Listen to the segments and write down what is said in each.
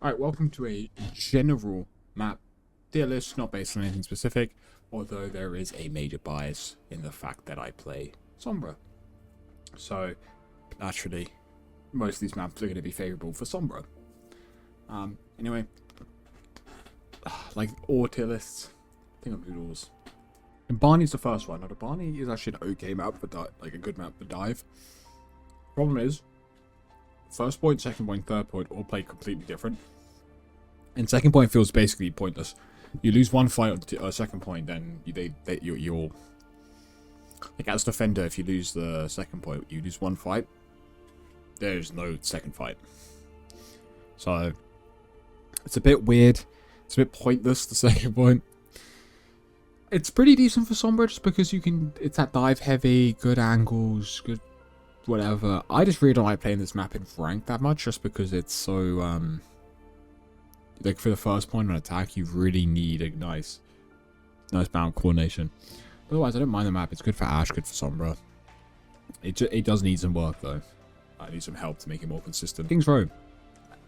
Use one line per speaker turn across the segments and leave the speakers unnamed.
Alright, welcome to a general map tier list, not based on anything specific, although there is a major bias in the fact that I play Sombra. So, naturally, most of these maps are going to be favourable for Sombra. Anyway, like all tier lists, I think I'm Noodles. And Barney's the first one. Now, the Barney is actually an okay map for like a good map for dive. Problem is, first point, second point, third point all play completely different. And second point feels basically pointless. You lose one fight on the second point, then you're like, as defender, if you lose the second point, you lose one fight. There's no second fight. So it's a bit weird. It's a bit pointless, the second point. It's pretty decent for Sombra just because it's that dive heavy, good angles, good whatever. I just really don't like playing this map in rank that much just because it's so like for the first point on attack you really need a nice bound coordination. Otherwise I don't mind the map. It's good for Ashe, good for Sombra. It does need some work though. I need some help to make it more consistent. King's Row,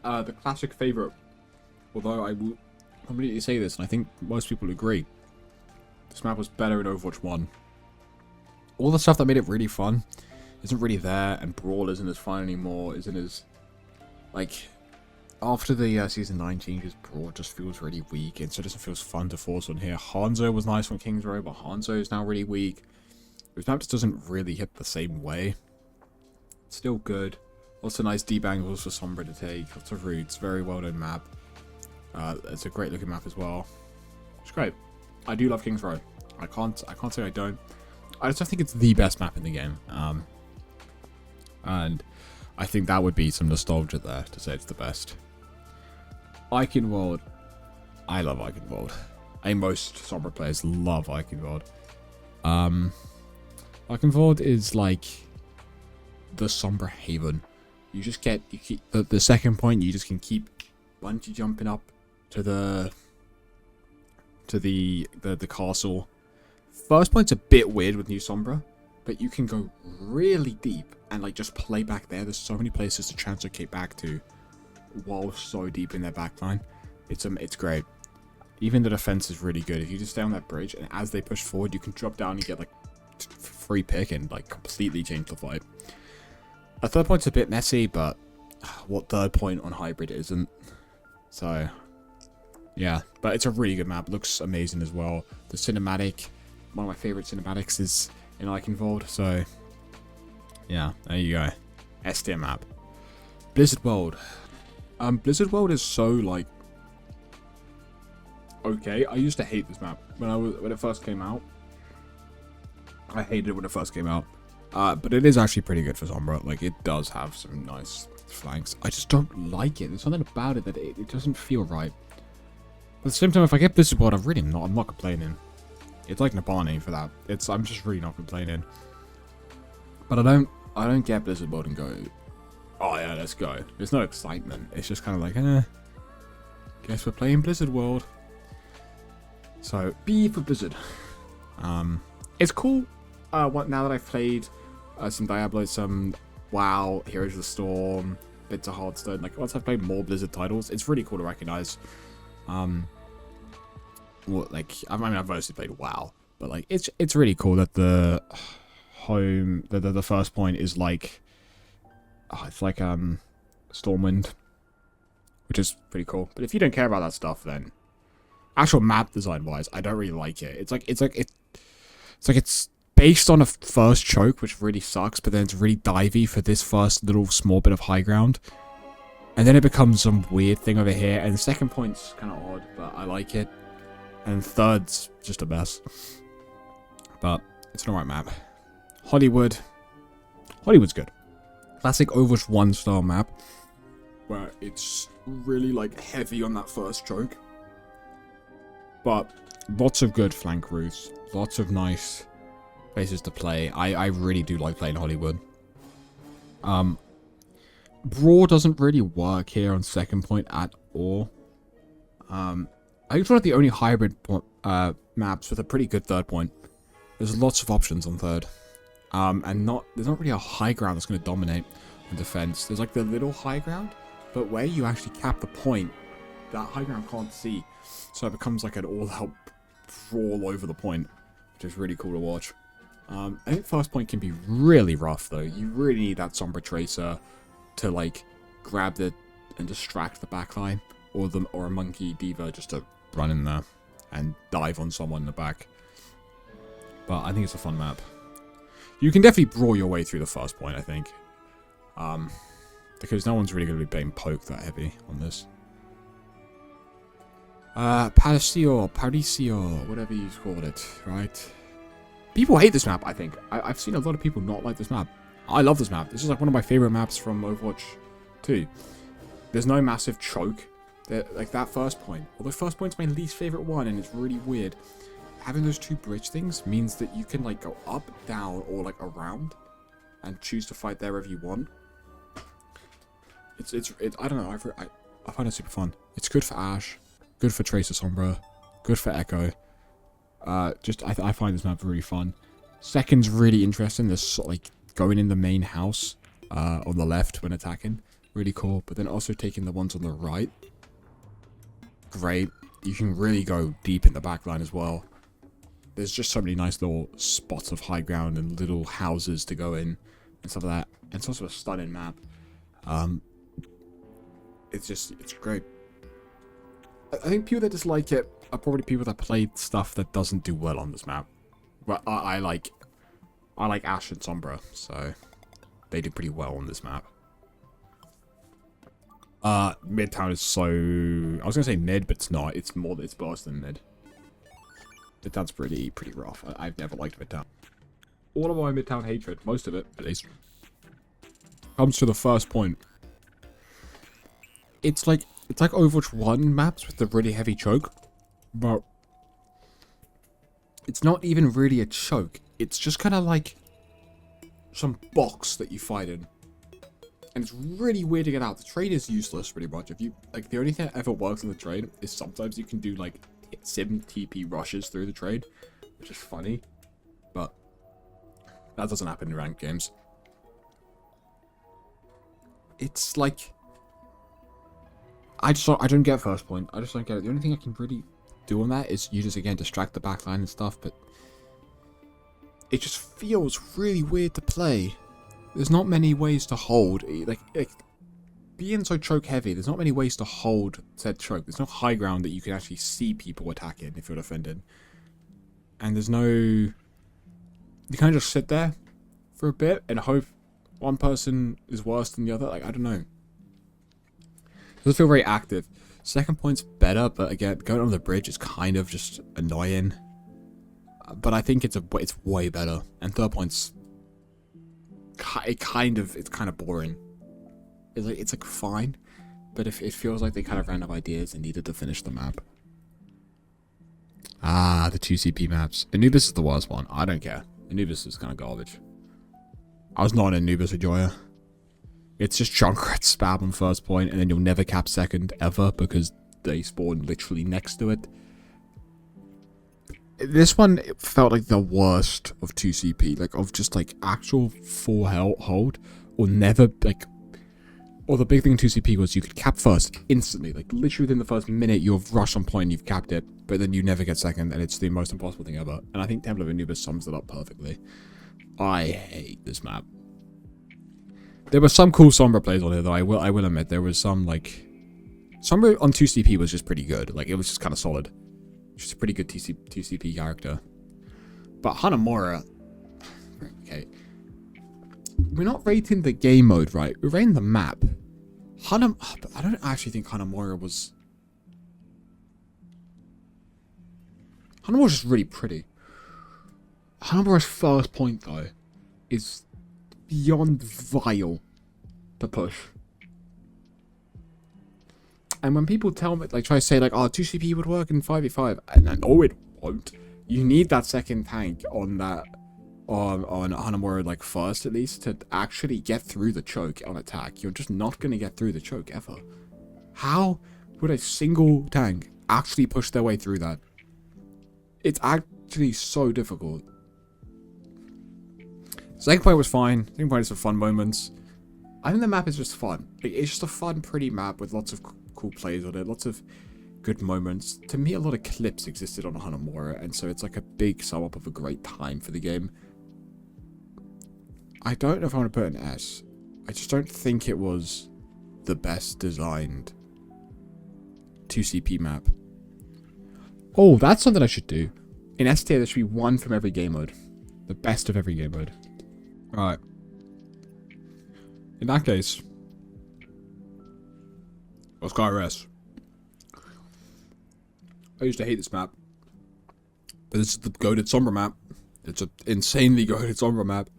the classic favourite, although I will completely say this and I think most people agree, this map was better in Overwatch 1. All the stuff that made it really fun isn't really there, and Brawl isn't as fun anymore, isn't as, like, after the Season 9 changes, Brawl just feels really weak, and so it doesn't feel as fun to force on here. Hanzo was nice on King's Row, but Hanzo is now really weak. This map just doesn't really hit the same way. It's still good. Lots of nice deep angles for Sombra to take, lots of routes, very well done map. It's a great looking map as well. It's great. I do love King's Row. I can't say I don't. I just think it's the best map in the game. And I think that would be some nostalgia there to say it's the best. Eichenwald. I love Eichenwald. Most Sombra players love Eichenwald. Eichenwald is like the Sombra haven. You keep the second point, you just can keep bungee jumping up to the castle. First point's a bit weird with New Sombra, but you can go really deep and like just play back there. There's so many places to translocate back to while so deep in their backline. It's great. Even the defense is really good. If you just stay on that bridge and as they push forward, you can drop down and get like free pick and like completely change the fight. A third point's a bit messy, but what third point on hybrid isn't? So yeah, but it's a really good map. Looks amazing as well. The cinematic, one of my favorite cinematics is in Eichenwald. So yeah, there you go. S tier map. Blizzard World. Blizzard World is so like okay. I used to hate this map when it first came out. I hated it when it first came out. But it is actually pretty good for Sombra. Like, it does have some nice flanks. I just don't like it. There's something about it that it doesn't feel right. But at the same time, if I get Blizzard World, I'm not complaining. It's like Nabani for that. I'm just really not complaining. But I don't get Blizzard World and go, oh yeah, let's go. There's no excitement. It's just kind of like, guess we're playing Blizzard World. So, B for Blizzard. It's cool. Now that I've played some Diablo, some WoW, Heroes of the Storm, bits of Hearthstone, like once I've played more Blizzard titles, it's really cool to recognize. Well, like I've mostly played WoW, but like it's really cool that the first point is like, it's like Stormwind, which is pretty cool. But if you don't care about that stuff, then actual map design wise, I don't really like it. It's like it's based on a first choke, which really sucks, but then it's really divey for this first little small bit of high ground. And then it becomes some weird thing over here, and the second point's kind of odd, but I like it. And third's just a mess. But it's an alright map. Hollywood's good. Classic Overwatch 1 style map, where it's really like heavy on that first choke. But lots of good flank routes, lots of nice places to play. I really do like playing Hollywood. Brawl doesn't really work here on second point at all. I think it's one of the only hybrid maps with a pretty good third point. There's lots of options on third. And there's not really a high ground that's going to dominate in defense. There's like the little high ground, but where you actually cap the point that high ground can't see. So it becomes like an all-out brawl over the point, which is really cool to watch. I think first point can be really rough though. You really need that Sombra Tracer to like grab the and distract the backline, or a Monkey Diva just to run in there and dive on someone in the back. But I think it's a fun map. You can definitely brawl your way through the first point, I think. Because no one's really going to be being poked that heavy on this. Paricio, whatever you call it, right? People hate this map, I think. I've seen a lot of people not like this map. I love this map. This is like one of my favorite maps from Overwatch 2. There's no massive choke. Like that first point. Although first point's my least favorite one, and it's really weird. Having those two bridge things means that you can like go up, down, or like around, and choose to fight there if you want. It's I don't know. I find it super fun. It's good for Ashe, good for Tracer Sombra, good for Echo. I find this map really fun. Second's really interesting. There's like going in the main house on the left when attacking, really cool. But then also taking the ones on the right, great. You can really go deep in the backline as well. There's just so many nice little spots of high ground and little houses to go in and stuff like that. And it's also a stunning map. It's great. I think people that dislike it are probably people that play stuff that doesn't do well on this map. But I like Ashe and Sombra, so they do pretty well on this map. Midtown is so... I was gonna say mid, but it's not. It's worse than mid. Midtown's pretty rough. I've never liked Midtown. All of my Midtown hatred, most of it at least, comes to the first point. It's like Overwatch 1 maps with the really heavy choke, but it's not even really a choke. It's just kind of like some box that you fight in. And it's really weird to get out. The train is useless pretty much. If you like, the only thing that ever works on the train is sometimes you can do like sim TP rushes through the train, which is funny, but that doesn't happen in ranked games. It's like I don't get first point. I just don't get it. The only thing I can really do on that is you just again distract the backline and stuff, but it just feels really weird to play. There's not many ways to hold, like being so choke heavy, there's not many ways to hold said choke. There's no high ground that you can actually see people attacking if you're defended. And there's no... You kind of just sit there for a bit and hope one person is worse than the other. Like, I don't know. It doesn't feel very active. Second point's better, but again, going over the bridge is kind of just annoying. But I think it's way better. And third point's... It's kind of boring. It's like fine, but it feels like they kind of ran out of ideas and needed to finish the map. Ah, the 2CP maps. Anubis is the worst one. I don't care. Anubis is kind of garbage. I was not an Anubis enjoyer. It's just Junkrat spam on first point, and then you'll never cap second ever because they spawn literally next to it. This one felt like the worst of 2CP, like of just like actual full hold, or never like. Or the big thing in 2CP was you could cap first instantly, like literally within the first minute you've rushed on point and you've capped it, but then you never get second, and it's the most impossible thing ever. And I think Temple of Anubis sums it up perfectly. I hate this map. There were some cool Sombra plays on here though, I will admit. There was some like... Sombra on 2CP was just pretty good, like it was just kind of solid. She's a pretty good 2CP character. But Hanamura... Okay. We're not rating the game mode, right? We're rating the map. I don't actually think Hanamura was... Hanamura's just really pretty. Hanamura's first point, though, is beyond vile to push. And when people tell me, like, try to say, like, oh, 2CP would work in 5v5, and no, it won't. You need that second tank on that... on Hanamura, like, first at least, to actually get through the choke on attack. You're just not going to get through the choke ever. How would a single tank actually push their way through that? It's actually so difficult. Second point was fine. Second point is some fun moments. I think the map is just fun. It's just a fun, pretty map with lots of cool plays on it, lots of good moments. To me, a lot of clips existed on Hanamura, and so it's like a big sum up of a great time for the game. I don't know if I want to put an S. I just don't think it was the best designed 2CP map. Oh, that's something I should do. In S tier, there should be one from every game mode. The best of every game mode. Alright. In that case, let's go RS. I used to hate this map, but this is the goated Sombra map. It's an insanely goated Sombra map.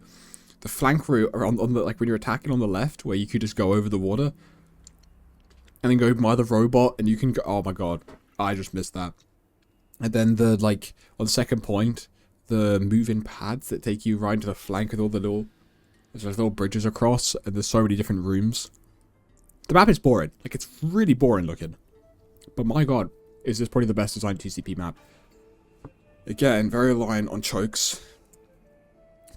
The flank route around on the, like when you're attacking on the left, where you could just go over the water, and then go by the robot, and you can go. Oh my god, I just missed that. And then the like on the second point, the moving pads that take you right into the flank with all the little, there's like little bridges across, and there's so many different rooms. The map is boring. Like, it's really boring looking. But my god, is this probably the best designed TCP map. Again, very reliant on chokes.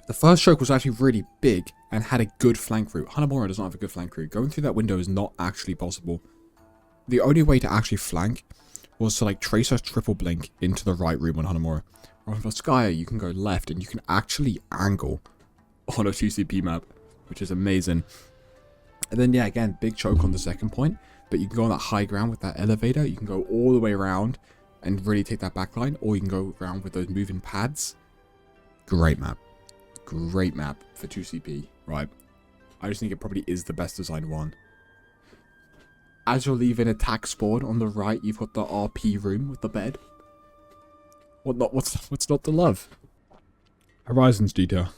The first choke was actually really big and had a good flank route. Hanamura does not have a good flank route. Going through that window is not actually possible. The only way to actually flank was to like trace a triple blink into the right room on Hanamura. Or on Skya, you can go left and you can actually angle on a TCP map, which is amazing. And then, yeah, again, big choke on the second point. But you can go on that high ground with that elevator. You can go all the way around and really take that back line. Or you can go around with those moving pads. Great map. Great map for 2CP, right? I just think it probably is the best designed one. As you're leaving attack spawn on the right, you've got the RP room with the bed. What's not to love? Horizons detail.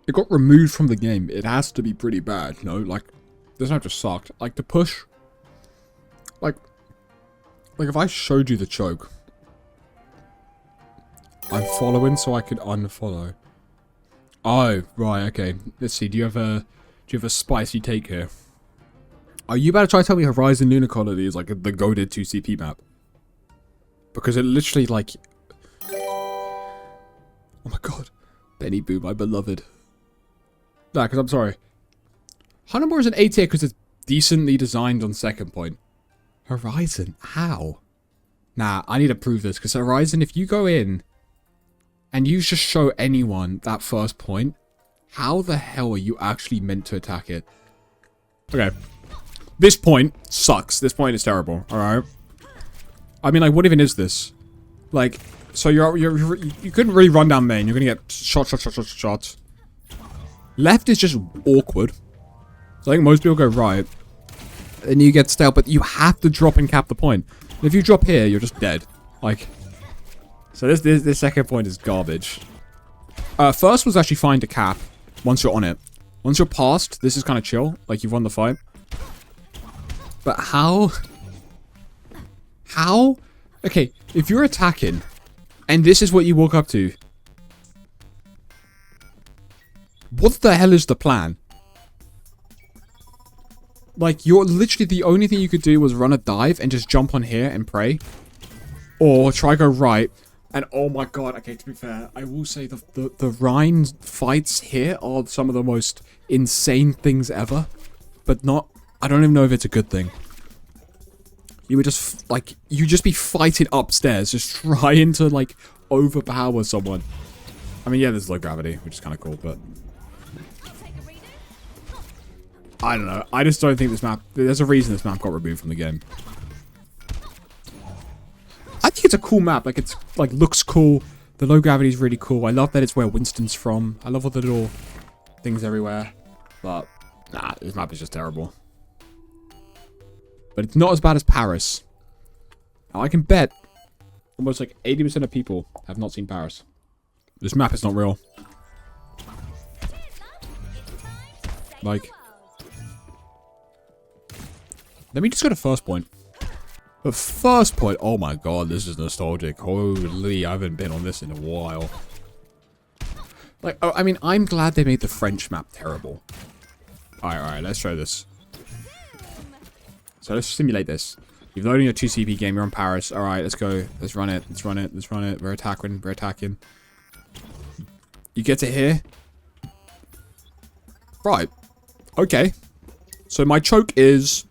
It got removed from the game. It has to be pretty bad, you know? Like, this map just sucked. Like, to push... Like, if I showed you the choke... I'm following so I could unfollow. Oh, right, okay. Let's see, do you have a spicy take here? Are you about to try to tell me Horizon Lunar Colony is like the goated 2CP map? Because it literally, like... Oh my god. Benny Boo, my beloved. Nah, because I'm sorry. Hanamura is an A tier because it's decently designed on second point. Horizon? How? Nah, I need to prove this. Because Horizon, if you go in and you just show anyone that first point, how the hell are you actually meant to attack it? Okay. This point sucks. This point is terrible. Alright? I mean, like, what even is this? Like, so you couldn't really run down main. You're gonna get shot. Left is just awkward. So I think most people go right. And you get stale, but you have to drop and cap the point. And if you drop here, you're just dead. Like... So this second point is garbage. First was actually fine to cap once you're on it. Once you're past, this is kind of chill. Like, you've won the fight. But how? How? Okay, if you're attacking, and this is what you walk up to, what the hell is the plan? Like, you're literally the only thing you could do was run a dive and just jump on here and pray. Or try go right. And oh my god, okay, to be fair, I will say the Rhine fights here are some of the most insane things ever. But not, I don't even know if it's a good thing. You would just, like, you just be fighting upstairs, just trying to, like, overpower someone. I mean, yeah, there's low gravity, which is kind of cool, but... I don't know, I just don't think this map, there's a reason this map got removed from the game. I think it's a cool map. Like, it's, like, looks cool. The low gravity is really cool. I love that it's where Winston's from. I love all the little things everywhere. But, nah, this map is just terrible. But it's not as bad as Paris. Now, I can bet almost, like, 80% of people have not seen Paris. This map is not real. Like... Let me just go to first point. The first point, oh my god, this is nostalgic. Holy, I haven't been on this in a while. Like, oh, I mean, I'm glad they made the French map terrible. Alright, let's try this. So let's simulate this. You're loading a 2CP game, you're on Paris. Alright, let's go. Let's run it. We're attacking. You get to here. Right. Okay. So my choke is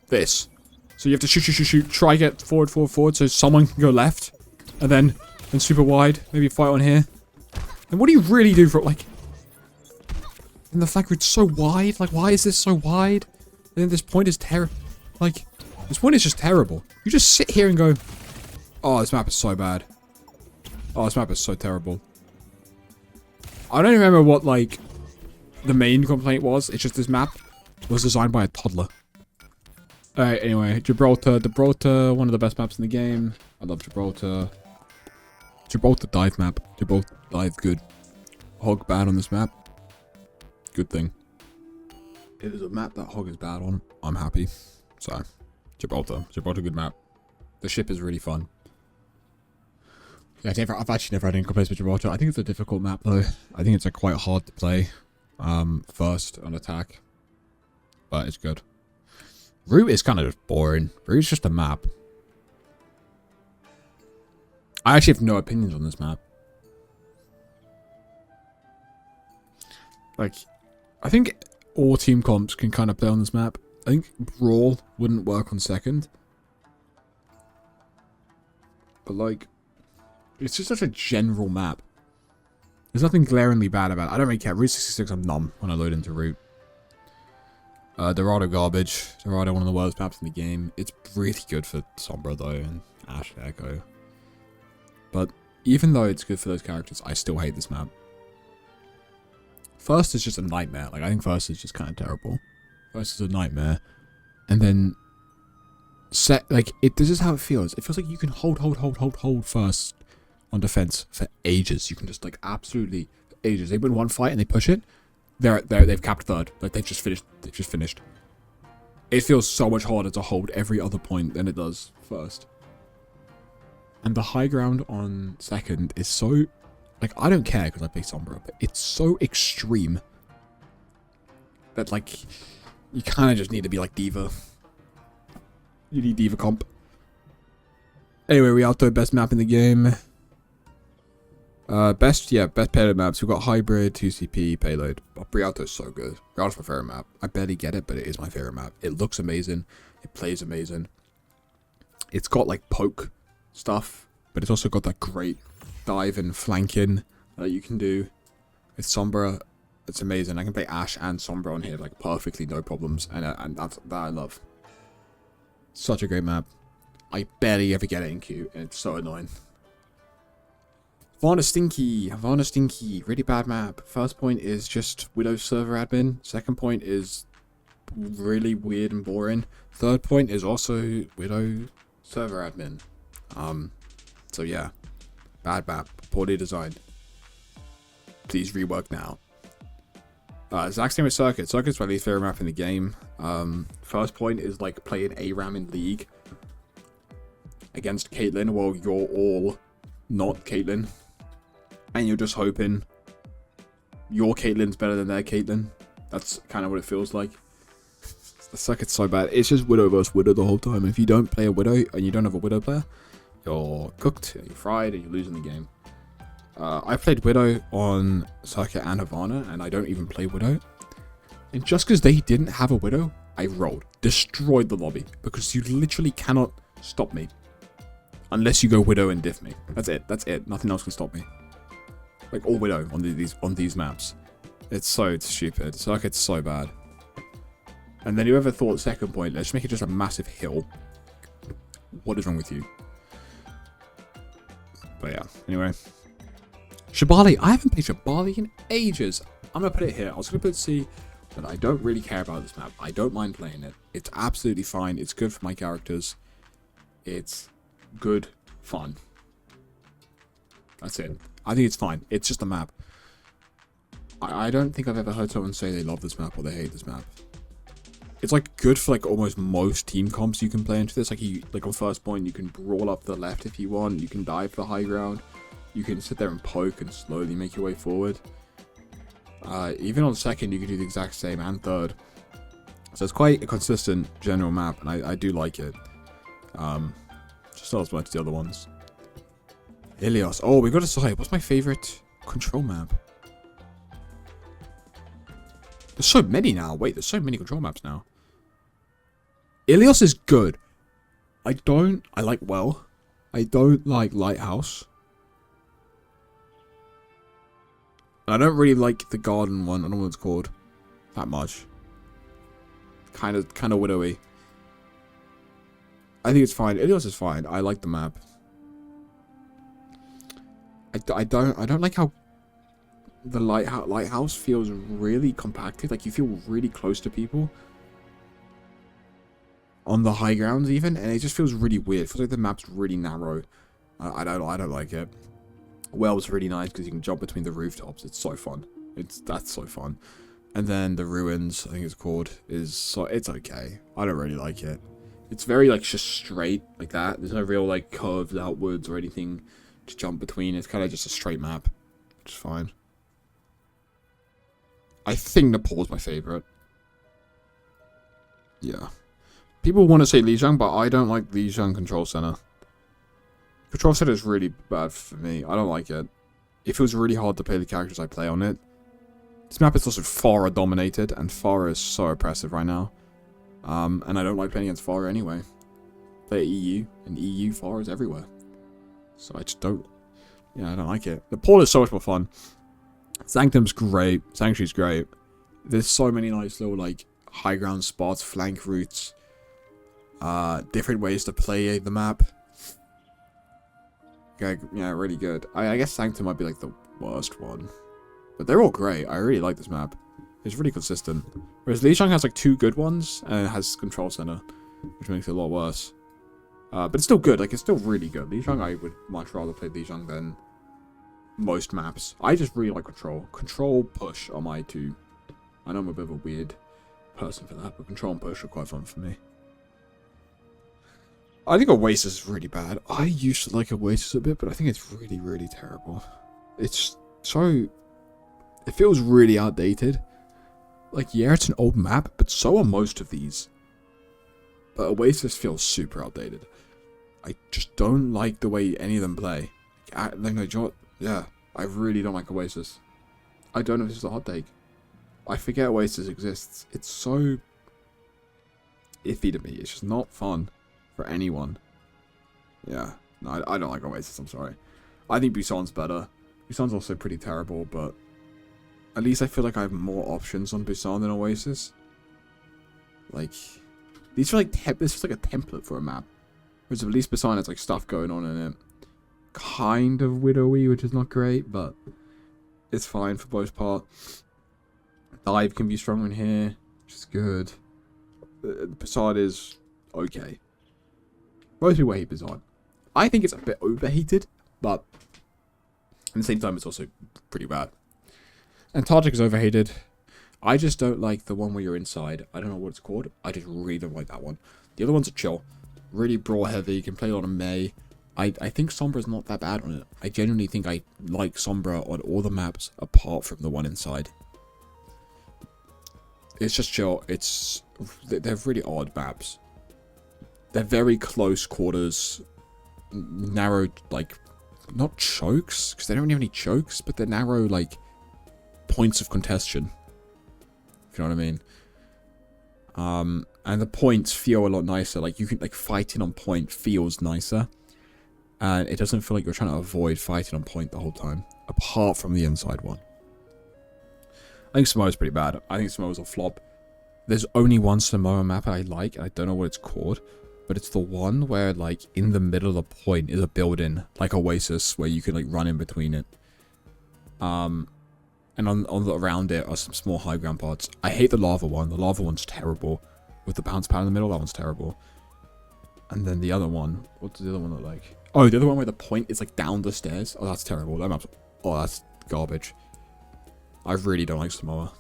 this. So you have to shoot, try get forward, so someone can go left. And then super wide, maybe fight on here. And what do you really do for, like... And the flank route's so wide, like why is this so wide? And then this point is terrible. Like, this point is just terrible. You just sit here and go, oh, this map is so bad. Oh, this map is so terrible. I don't remember what, like, the main complaint was. It's just this map was designed by a toddler. Alright, anyway, Gibraltar, one of the best maps in the game. I love Gibraltar. Gibraltar dive map. Gibraltar dive good. Hog bad on this map. Good thing. It is a map that Hog is bad on. I'm happy. So, Gibraltar good map. The ship is really fun. Yeah, I've actually never had any complaints with Gibraltar. I think it's a difficult map though. I think it's quite hard to play. First on attack. But it's good. Route is kind of just boring. Route is just a map. I actually have no opinions on this map. Like, I think all team comps can kind of play on this map. I think Brawl wouldn't work on second. But like, it's just such a general map. There's nothing glaringly bad about it. I don't really care. Route 66, I'm numb when I load into Route. Dorado garbage. Dorado, one of the worst maps in the game. It's really good for Sombra though, and Ash and Echo. But even though it's good for those characters, I still hate this map. First is just a nightmare. Like, I think first is just kind of terrible. First is a nightmare. And then... this is how it feels. It feels like you can hold first on defense for ages. You can just, like, absolutely ages. They win one fight and they push it. They've capped third. Like, they've just finished. It feels so much harder to hold every other point than it does first. And the high ground on second is so... Like, I don't care because I play Sombra, but it's so extreme that, like, you kind of just need to be like Diva. You need Diva comp. Anyway, Rialto, best map in the game. Best payload maps. We've got Hybrid, 2CP, Payload. Oh, Rialto's so good. Rialto's my favorite map. I barely get it, but it is my favorite map. It looks amazing. It plays amazing. It's got, like, poke stuff, but it's also got that great dive and flanking that you can do with Sombra. It's amazing. I can play Ash and Sombra on here, like, perfectly, no problems, and that I love. Such a great map. I barely ever get it in queue, and it's so annoying. Havana Stinky, really bad map. First point is just Widow server admin. Second point is really weird and boring. Third point is also Widow server admin. So yeah, bad map, poorly designed. Please rework now. Exact same with Circuit. Circuit's my least favorite map in the game. First point is like playing ARAM in League against Caitlyn while you're all not Caitlyn. And you're just hoping your Caitlyn's better than their Caitlyn. That's kind of what it feels like. The Circuit's so bad. It's just Widow versus Widow the whole time. If you don't play a Widow and you don't have a Widow player, you're cooked, you're fried, and you're losing the game. I played Widow on Circuit and Havana, and I don't even play Widow. And just because they didn't have a Widow, I rolled. Destroyed the lobby. Because you literally cannot stop me. Unless you go Widow and diff me. That's it. That's it. Nothing else can stop me. Like, all Widow on these maps. It's so stupid. Circuit's so bad. And then whoever thought second point, let's make it just a massive hill. What is wrong with you? But yeah, anyway. Shibali. I haven't played Shibali in ages. I'm going to put it here. I was going to put C, but I don't really care about this map. I don't mind playing it. It's absolutely fine. It's good for my characters. It's good fun. That's it. I think it's fine. It's just a map. I don't think I've ever heard someone say they love this map or they hate this map. It's like good for like almost most team comps you can play into this. Like on first point, you can brawl up the left if you want. You can dive for high ground. You can sit there and poke and slowly make your way forward. Even on second, you can do the exact same, and third. So it's quite a consistent general map, and I do like it. Just not as much as the other ones. Ilios. Oh, we got to decide. What's my favorite control map? There's so many now. Wait, there's so many control maps now. Ilios is good. I don't like Lighthouse. I don't really like the garden one. I don't know what it's called that much. Kind of widowy. I think it's fine. Ilios is fine. I like the map. I don't like how the lighthouse feels really compacted. Like you feel really close to people on the high grounds even, and it just feels really weird. It feels like the map's really narrow. I don't like it. Well's really nice because you can jump between the rooftops. It's so fun. That's so fun. And then the ruins, I think it's called, it's okay. I don't really like it. It's very like just straight like that. There's no real like curves outwards or anything to jump between. It's kind of just a straight map, which is fine. I think Nepal's my favorite. Yeah. People want to say Lijiang, but I don't like Lijiang Control Center. Control Center is really bad for me. I don't like it. It feels really hard to play the characters I play on it. This map is also Pharah dominated, and Pharah is so oppressive right now. And I don't like playing against Pharah anyway. Play EU, and EU Pharah is everywhere. So I just don't... Yeah, I don't like it. Nepal is so much more fun. Sanctum's great. Sanctuary's great. There's so many nice little, like, high ground spots, flank routes, different ways to play the map. Yeah, really good. I guess Sanctum might be, like, the worst one. But they're all great. I really like this map. It's really consistent. Whereas Lijiang has, like, 2 good ones, and it has Control Center, which makes it a lot worse. But it's still good. Like, it's still really good. Lijiang, I would much rather play Lijiang than most maps. I just really like Control. Control, Push are my 2. I know I'm a bit of a weird person for that, but Control and Push are quite fun for me. I think Oasis is really bad. I used to like Oasis a bit, but I think it's really, really terrible. It's so... It feels really outdated. Like, yeah, it's an old map, but so are most of these. But Oasis feels super outdated. I just don't like the way any of them play. Yeah, I really don't like Oasis. I don't know if this is a hot take. I forget Oasis exists. It's so iffy to me. It's just not fun for anyone. Yeah, no, I don't like Oasis, I'm sorry. I think Busan's better. Busan's also pretty terrible, but at least I feel like I have more options on Busan than Oasis. Like, these are like, this is like a template for a map. Whereas at least Busan has like stuff going on in it. Kind of widowy, which is not great, but it's fine for most part. Dive can be stronger in here, which is good. Busan is okay. Most people hate Busan. I think it's a bit overheated, but at the same time, it's also pretty bad. And Tajik is overheated. I just don't like the one where you're inside. I don't know what it's called. I just really don't like that one. The other ones are chill. Really brawl heavy. You can play a lot of Mei. I think Sombra's not that bad on it. I genuinely think I like Sombra on all the maps apart from the one inside. It's just chill. They're really odd maps. They're very close quarters. Narrow, like, not chokes, because they don't have any chokes, but they're narrow, like, points of contention. If you know what I mean. And the points feel a lot nicer. Like, you can, like, fighting on point feels nicer. And it doesn't feel like you're trying to avoid fighting on point the whole time. Apart from the inside one. I think Samoa's pretty bad. I think Samoa's a flop. There's only one Samoa map I like. I don't know what it's called. But it's the one where, like, in the middle of the point is a building. Like Oasis, where you can, like, run in between it. And around it are some small high ground parts. I hate the lava one. The lava one's terrible. With the bounce pad in the middle, that one's terrible. And then the other one. What does the other one look like? Oh, the other one where the point is, like, down the stairs. Oh, that's terrible. That map's... Oh, that's garbage. I really don't like Samoa.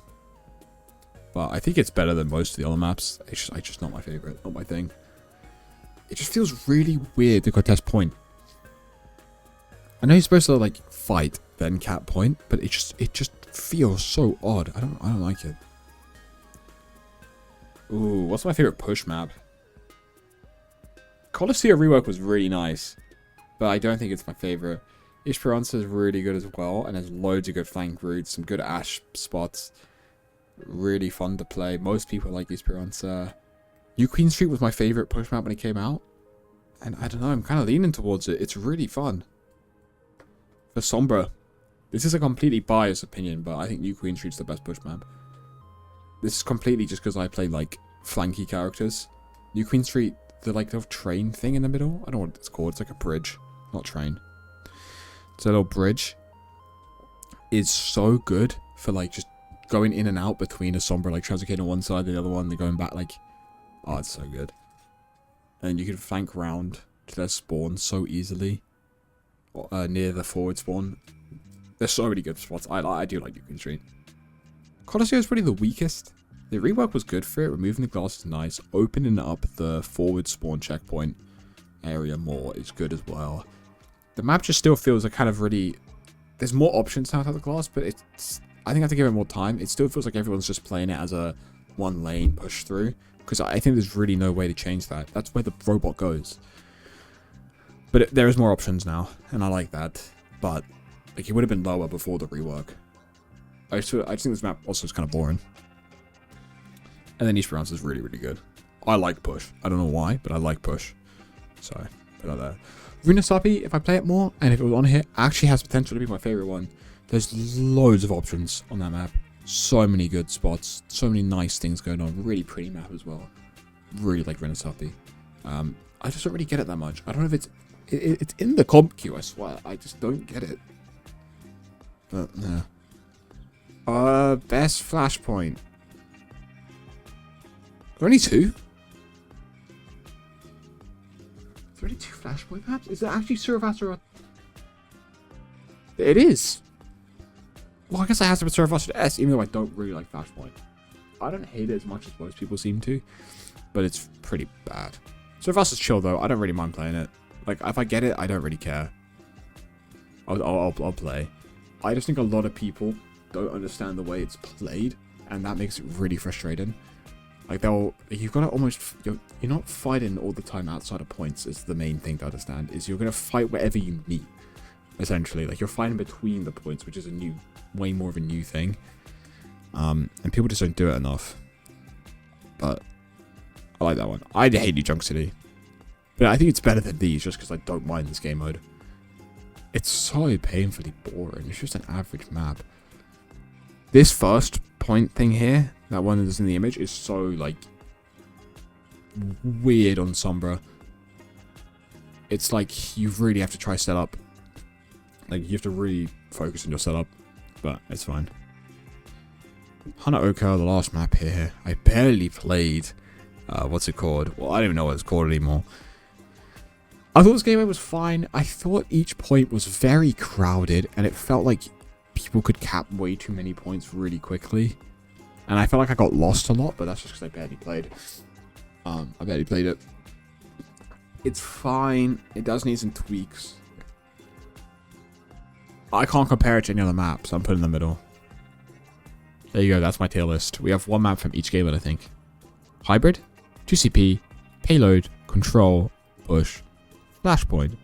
But I think it's better than most of the other maps. It's just not my favorite. Not my thing. It just feels really weird to contest point. I know you're supposed to, like, fight, then cap point. But it just feels so odd. I don't like it. Ooh, what's my favorite push map? Colossia rework was really nice, but I don't think it's my favorite. Esperanza is really good as well, and has loads of good flank routes, some good ash spots. Really fun to play. Most people like Esperanza. New Queen Street was my favorite push map when it came out. And I don't know, I'm kind of leaning towards it. It's really fun. For Sombra, this is a completely biased opinion, but I think New Queen Street's the best push map. This is completely just because I play, like, flanky characters. New Queen Street, the, like, little train thing in the middle. I don't know what it's called. It's like a bridge, not train. It's a little bridge. Is so good for, like, just going in and out between a Sombra, like, Tragic on one side, the other one, they're going back, like... Oh, it's so good. And you can flank round to their spawn so easily. Near the forward spawn. There's so many good spots. I do like New Queen Street. Colosseo is probably the weakest. The rework was good for it. Removing the glass is nice. Opening up the forward spawn checkpoint area more is good as well. The map just still feels like kind of really... There's more options now to the glass, but it's... I think I have to give it more time. It still feels like everyone's just playing it as a one lane push through. Because I think there's really no way to change that. That's where the robot goes. But there is more options now, and I like that. But like, it would have been lower before the rework. I just think this map also is kind of boring. And then Esperanza is really, really good. I like push. I don't know why, but I like push. So, put it there. Runasapi, if I play it more, and if it was on here, actually has potential to be my favorite one. There's loads of options on that map. So many good spots. So many nice things going on. Really pretty map as well. Really like Runasapi. I just don't really get it that much. I don't know if it's in the comp queue, I swear. I just don't get it. But, yeah. Best Flashpoint. Are there only two? Are there only two Flashpoint maps? Is it actually Survasser? It is. Well, I guess I have to put Survasser to S, even though I don't really like Flashpoint. I don't hate it as much as most people seem to, but it's pretty bad. Survasser's chill though. I don't really mind playing it. Like, if I get it, I don't really care. I'll play. I just think a lot of people don't understand the way it's played, and that makes it really frustrating. Like, you've got to almost, you're not fighting all the time outside of points is the main thing to understand, is you're going to fight wherever you meet, essentially. Like, you're fighting between the points, which is way more of a new thing. And people just don't do it enough. But, I like that one. I hate New Junk City. But I think it's better than these, just because I don't mind this game mode. It's so painfully boring. It's just an average map. This first point thing here, that one that's in the image, is so, like, weird on Sombra. It's like, you really have to try setup. Like, you have to really focus on your setup. But, it's fine. Hanaoka, the last map here. I barely played, what's it called? Well, I don't even know what it's called anymore. I thought this game mode was fine. I thought each point was very crowded, and it felt like people could cap way too many points really quickly. And I felt like I got lost a lot, but that's just because I barely played. I barely played it. It's fine. It does need some tweaks. I can't compare it to any other map, so I'm putting it in the middle. There you go, that's my tier list. We have one map from each game mode, I think. Hybrid, 2CP, Payload, Control, Push, Flashpoint,